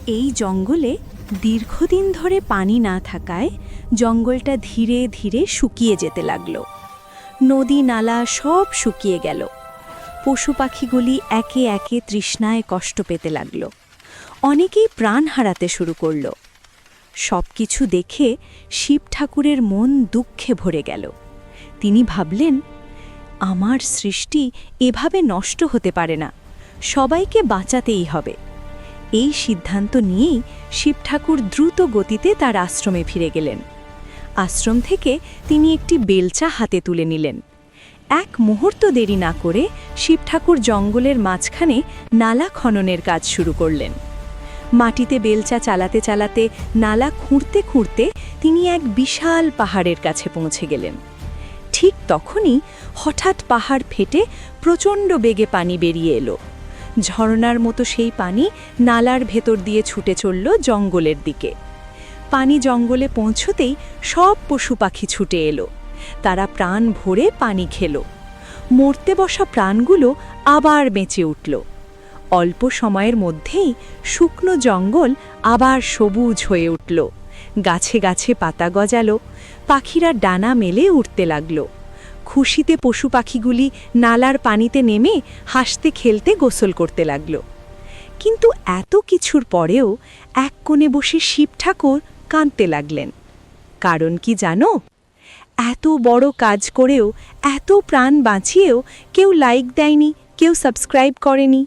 এই জঙ্গলে দীর্ঘদিন ধরে পানি না থাকায় জঙ্গলটা ধীরে ধীরে শুকিয়ে যেতে লাগল। নদী নালা সব শুকিয়ে গেল। পশু পাখিগুলি একে একে তৃষ্ণায় কষ্ট পেতে লাগল। অনেকেই প্রাণ হারাতে শুরু করল। সব কিছু দেখে শিব ঠাকুরের মন দুঃখে ভরে গেল। তিনি ভাবলেন, আমার সৃষ্টি এভাবে নষ্ট হতে পারে না, সবাইকে বাঁচাতেই হবে। এই সিদ্ধান্ত নিয়েই শিব ঠাকুর দ্রুত গতিতে তার আশ্রমে ফিরে গেলেন। আশ্রম থেকে তিনি একটি বেলচা হাতে তুলে নিলেন। এক মুহূর্ত দেরি না করে শিব ঠাকুর জঙ্গলের মাঝখানে নালা খননের কাজ শুরু করলেন। মাটিতে বেলচা চালাতে চালাতে নালা খুঁড়তে খুঁড়তে তিনি এক বিশাল পাহাড়ের কাছে পৌঁছে গেলেন। ঠিক তখনই হঠাৎ পাহাড় ফেটে প্রচণ্ড বেগে পানি বেরিয়ে এলো। ঝর্ণার মতো সেই পানি নালার ভেতর দিয়ে ছুটে চলল জঙ্গলের দিকে। পানি জঙ্গলে পৌঁছতেই সব পশু পাখি ছুটে এলো। তারা প্রাণ ভরে পানি খেল। মরতে বসা প্রাণগুলো আবার বেঁচে উঠল। অল্প সময়ের মধ্যেই শুকনো জঙ্গল আবার সবুজ হয়ে উঠল। গাছে গাছে পাতা গজালো, পাখিরা ডানা মেলে উঠতে লাগল। খুশিতে পশু পাখিগুলি নালার পানিতে নেমে হাসতে খেলতে গোসল করতে লাগল। কিন্তু এত কিছুর পরেও এক কোণে বসে শিব ঠাকুর কাঁদতে লাগলেন। কারণ কি জানো? এত বড় কাজ করেও, এত প্রাণ বাঁচিয়েও কেউ লাইক দেয়নি, কেউ সাবস্ক্রাইব করেনি।